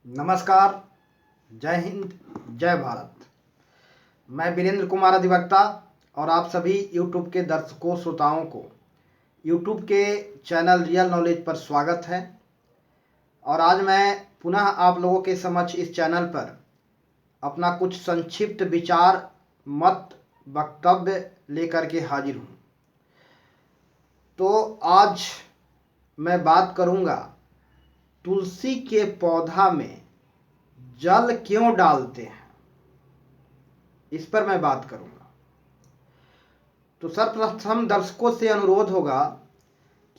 नमस्कार। जय हिंद। जय भारत। मैं वीरेंद्र कुमार अधिवक्ता और आप सभी यूट्यूब के दर्शकों श्रोताओं को यूट्यूब के चैनल रियल नॉलेज पर स्वागत है। और आज मैं पुनः आप लोगों के समक्ष इस चैनल पर अपना कुछ संक्षिप्त विचार मत वक्तव्य लेकर के हाजिर हूँ। तो आज मैं बात करूँगा तुलसी के पौधा में जल क्यों डालते हैं, इस पर मैं बात करूंगा। तो सर्वप्रथम दर्शकों से अनुरोध होगा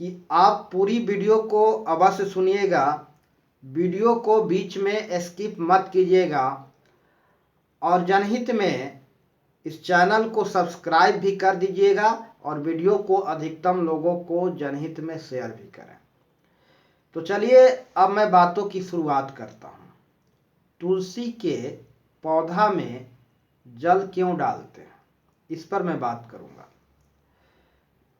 कि आप पूरी वीडियो को अवश्य सुनिएगा, वीडियो को बीच में स्किप मत कीजिएगा और जनहित में इस चैनल को सब्सक्राइब भी कर दीजिएगा और वीडियो को अधिकतम लोगों को जनहित में शेयर भी करें। तो चलिए अब मैं बातों की शुरुआत करता हूँ। तुलसी के पौधा में जल क्यों डालते हैं, इस पर मैं बात करूंगा।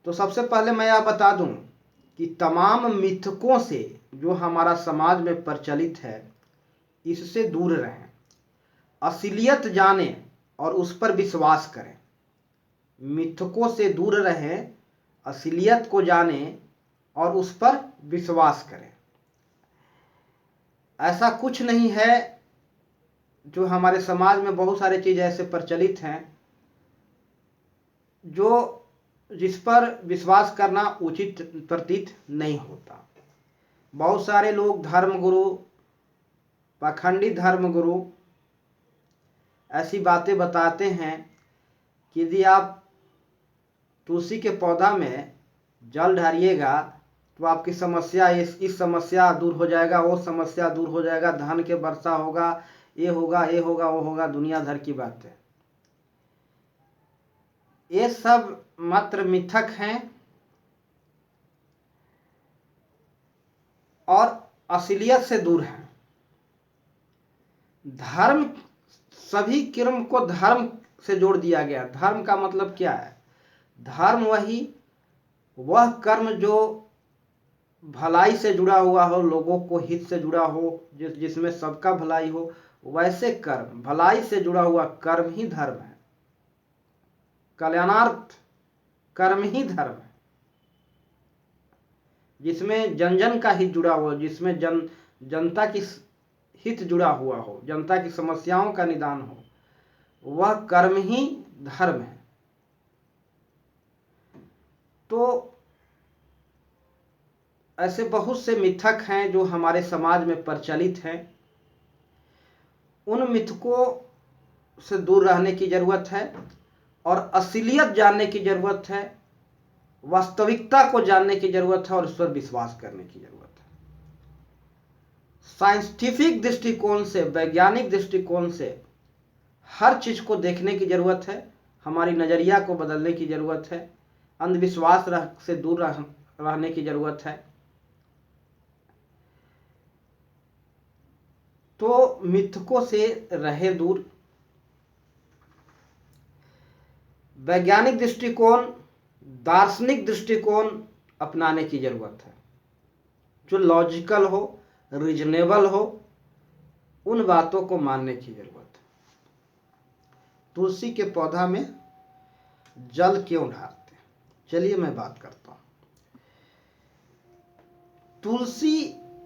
तो सबसे पहले मैं यह बता दूं कि तमाम मिथकों से जो हमारा समाज में प्रचलित है, इससे दूर रहें। असलियत जानें और उस पर विश्वास करें। मिथकों से दूर रहें, असलियत को जानें और उस पर विश्वास करें। ऐसा कुछ नहीं है, जो हमारे समाज में बहुत सारे चीज़ ऐसे प्रचलित हैं जिस पर विश्वास करना उचित प्रतीत नहीं होता। बहुत सारे लोग धर्मगुरु, पाखंडी धर्मगुरु ऐसी बातें बताते हैं कि यदि आप तुलसी के पौधा में जल डालिएगा तो आपकी समस्या इस समस्या दूर हो जाएगा, वो समस्या दूर हो जाएगा, धन के वर्षा होगा, ये होगा, ये होगा, वो होगा, दुनिया भर की बात है। ये सब मात्र मिथक हैं और असलियत से दूर हैं। धर्म, सभी कर्म को धर्म से जोड़ दिया गया। धर्म का मतलब क्या है? धर्म वह कर्म जो भलाई से जुड़ा हुआ हो, लोगों को हित से जुड़ा हो, जिसमें सबका भलाई हो, वैसे कर्म, भलाई से जुड़ा हुआ कर्म ही धर्म है। कल्याणार्थ कर्म ही धर्म है, जिसमें जन जन का हित जुड़ा हुआ, जिसमें जनता की हित जुड़ा हुआ हो, जनता की समस्याओं का निदान हो, वह कर्म ही धर्म है। तो ऐसे बहुत से मिथक हैं जो हमारे समाज में प्रचलित हैं। उन मिथकों से दूर रहने की जरूरत है और असलियत जानने की जरूरत है, वास्तविकता को जानने की जरूरत है और उस पर विश्वास करने की जरूरत है। साइंटिफिक दृष्टिकोण से, वैज्ञानिक दृष्टिकोण से हर चीज को देखने की जरूरत है। हमारी नजरिया को बदलने की जरूरत है। अंधविश्वास से दूर रहने की जरूरत है। तो मिथकों से रहे दूर। वैज्ञानिक दृष्टिकोण, दार्शनिक दृष्टिकोण अपनाने की जरूरत है, जो लॉजिकल हो, रीजनेबल हो, उन बातों को मानने की जरूरत है। तुलसी के पौधा में जल क्यों डालते हैं, चलिए मैं बात करता हूं। तुलसी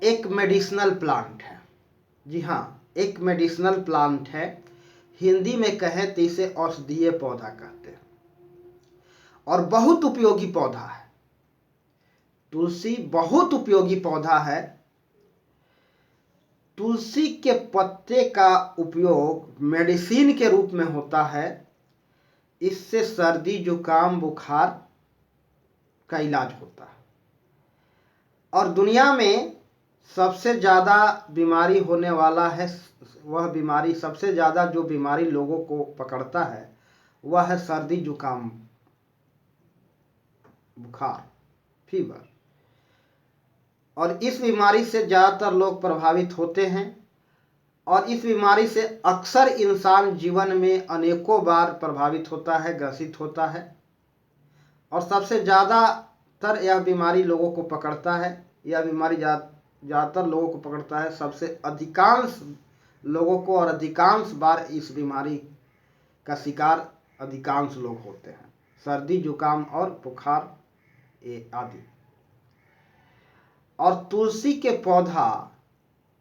एक मेडिसिनल प्लांट है। जी हाँ, एक मेडिसिनल प्लांट है। हिंदी में कहें तो इसे औषधीय पौधा कहते हैं और बहुत उपयोगी पौधा है। तुलसी बहुत उपयोगी पौधा है। तुलसी के पत्ते का उपयोग मेडिसिन के रूप में होता है। इससे सर्दी, जुकाम, बुखार का इलाज होता है। और दुनिया में सबसे ज़्यादा बीमारी होने वाला है, वह बीमारी, सबसे ज़्यादा जो बीमारी लोगों को पकड़ता है वह है सर्दी, जुकाम, बुखार, फीवर। और इस बीमारी से ज़्यादातर लोग प्रभावित होते हैं और इस बीमारी से अक्सर इंसान जीवन में अनेकों बार प्रभावित होता है, ग्रसित होता है। और सबसे ज़्यादातर यह बीमारी लोगों को पकड़ता है। यह बीमारी ज़्यादातर लोगों को पकड़ता है। सबसे अधिकांश लोगों को और अधिकांश बार इस बीमारी का शिकार अधिकांश लोग होते हैं, सर्दी जुकाम और बुखार आदि। और तुलसी के पौधा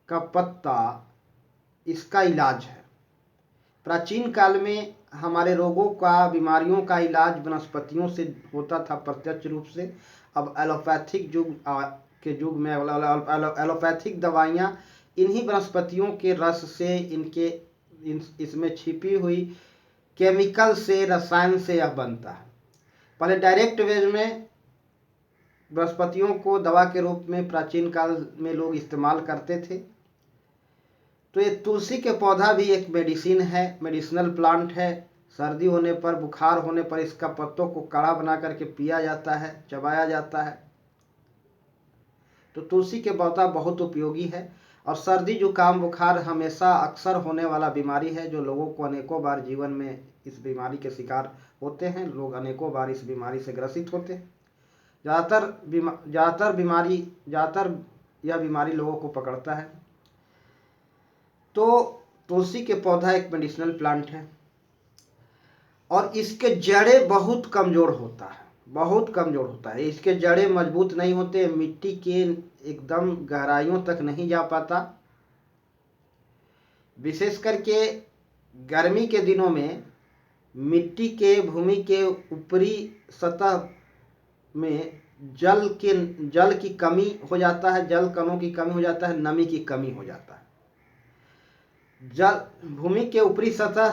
का पत्ता इसका इलाज है। प्राचीन काल में हमारे रोगों का, बीमारियों का इलाज वनस्पतियों से होता था प्रत्यक्ष रूप से। अब एलोपैथिक के युग में एलोपैथिक दवाइयाँ इन्हीं वनस्पतियों के रस से, इसमें छिपी हुई केमिकल से, रसायन से यह बनता है। पहले डायरेक्ट वेज में वनस्पतियों को दवा के रूप में प्राचीन काल में लोग इस्तेमाल करते थे। तो ये तुलसी के पौधा भी एक मेडिसिन है, मेडिसिनल प्लांट है। सर्दी होने पर, बुखार होने पर इसका पत्तों को काढ़ा बना करके पिया जाता है, चबाया जाता है। तो तुलसी के पौधा बहुत उपयोगी है। और सर्दी जुकाम बुखार हमेशा अक्सर होने वाला बीमारी है, जो लोगों को अनेकों बार जीवन में इस बीमारी के शिकार होते हैं। लोग अनेकों बार इस बीमारी से ग्रसित होते हैं। ज़्यादातर यह बीमारी लोगों को पकड़ता है। तो तुलसी के पौधा एक मेडिसिनल प्लांट है और इसके जड़ें बहुत कमज़ोर होता है, बहुत कमज़ोर होता है। इसके जड़ें मजबूत नहीं होते, मिट्टी के एकदम गहराइयों तक नहीं जा पाता। विशेष करके गर्मी के दिनों में मिट्टी के, भूमि के ऊपरी सतह में जल की कमी हो जाता है, जल कणों की कमी हो जाता है, नमी की कमी हो जाता है। भूमि के ऊपरी सतह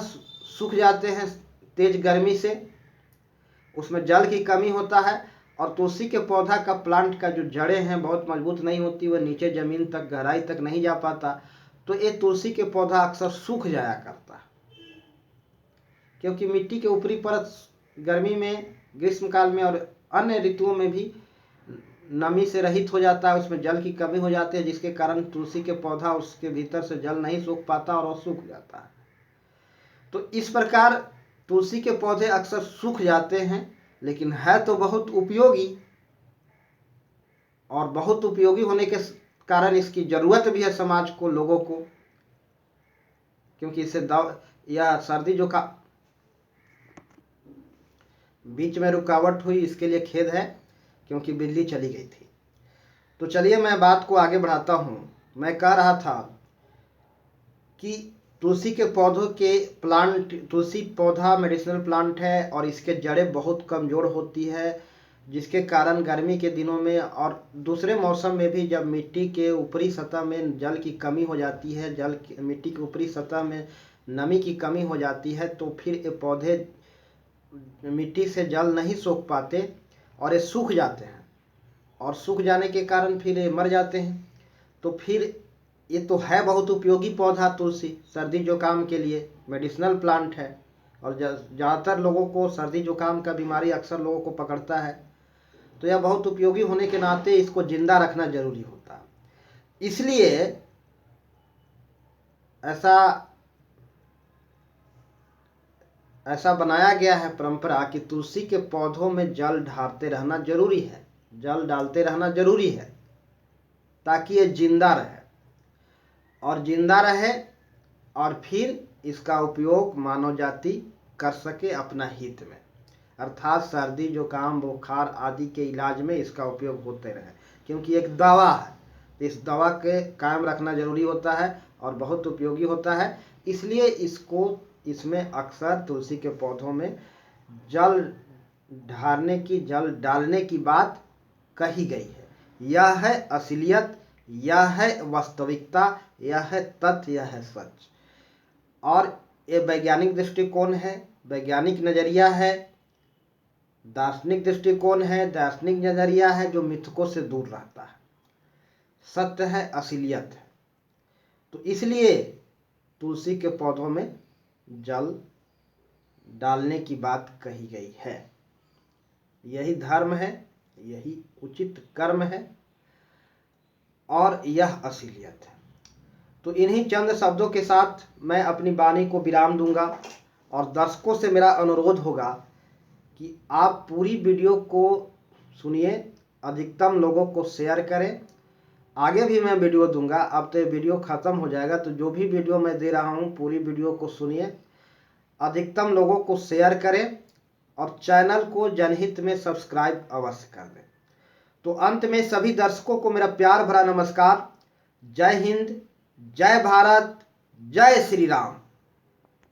सूख जाते हैं तेज गर्मी से, उसमें जल की कमी होता है। और तुलसी के पौधा का, प्लांट का जो जड़ें हैं बहुत मजबूत नहीं होती, वह नीचे ज़मीन तक, गहराई तक नहीं जा पाता। तो ये तुलसी के पौधा अक्सर सूख जाया करता है, क्योंकि मिट्टी के ऊपरी परत गर्मी में, ग्रीष्म काल में और अन्य ऋतुओं में भी नमी से रहित हो जाता है, उसमें जल की कमी हो जाती है, जिसके कारण तुलसी के पौधा उसके भीतर से जल नहीं सोख पाता और वो सूख जाता है। तो इस प्रकार तुलसी के पौधे अक्सर सूख जाते हैं, लेकिन है तो बहुत उपयोगी। और बहुत उपयोगी होने के कारण इसकी ज़रूरत भी है समाज को, लोगों को, क्योंकि इससे यह सर्दी जो का बीच में रुकावट हुई, इसके लिए खेद है, क्योंकि बिजली चली गई थी। तो चलिए मैं बात को आगे बढ़ाता हूँ। मैं कह रहा था कि तुलसी के पौधों के तुलसी पौधा मेडिसिनल प्लांट है और इसके जड़ें बहुत कमज़ोर होती है, जिसके कारण गर्मी के दिनों में और दूसरे मौसम में भी जब मिट्टी के ऊपरी सतह में जल की कमी हो जाती है, मिट्टी के ऊपरी सतह में नमी की कमी हो जाती है, तो फिर ये पौधे मिट्टी से जल नहीं सोख पाते और ये सूख जाते हैं। और सूख जाने के कारण फिर ये मर जाते हैं। तो फिर ये तो है बहुत उपयोगी पौधा तुलसी, सर्दी जुकाम के लिए मेडिसिनल प्लांट है। और ज़्यादातर लोगों को सर्दी जुकाम का बीमारी अक्सर लोगों को पकड़ता है। तो यह बहुत उपयोगी होने के नाते इसको जिंदा रखना जरूरी होता है। इसलिए ऐसा बनाया गया है परंपरा कि तुलसी के पौधों में जल ढालते रहना जरूरी है, जल डालते रहना जरूरी है, ताकि ये जिंदा रहे और फिर इसका उपयोग मानव जाति कर सके अपना हित में, अर्थात सर्दी जुकाम बुखार आदि के इलाज में इसका उपयोग होते रहे। क्योंकि एक दवा है, तो इस दवा के कायम रखना जरूरी होता है और बहुत उपयोगी होता है। इसलिए इसमें अक्सर तुलसी के पौधों में जल डालने की बात कही गई है। यह है असलियत, यह है वास्तविकता, यह है तथ्य, यह है सच। और ये वैज्ञानिक दृष्टिकोण है, वैज्ञानिक नज़रिया है, दार्शनिक दृष्टिकोण है, दार्शनिक नज़रिया है, जो मिथकों से दूर रहता है, सत्य है, असलियत है। तो इसलिए तुलसी के पौधों में जल डालने की बात कही गई है। यही धर्म है, यही उचित कर्म है और यह असलियत है। तो इन्हीं चंद शब्दों के साथ मैं अपनी वाणी को विराम दूंगा और दर्शकों से मेरा अनुरोध होगा कि आप पूरी वीडियो को सुनिए, अधिकतम लोगों को शेयर करें आगे भी मैं वीडियो दूंगा। अब तो ये वीडियो ख़त्म हो जाएगा, तो जो भी वीडियो मैं दे रहा हूँ पूरी वीडियो को सुनिए, अधिकतम लोगों को शेयर करें और चैनल को जनहित में सब्सक्राइब अवश्य कर दें। तो अंत में सभी दर्शकों को मेरा प्यार भरा नमस्कार। जय हिंद, जय भारत, जय श्री राम।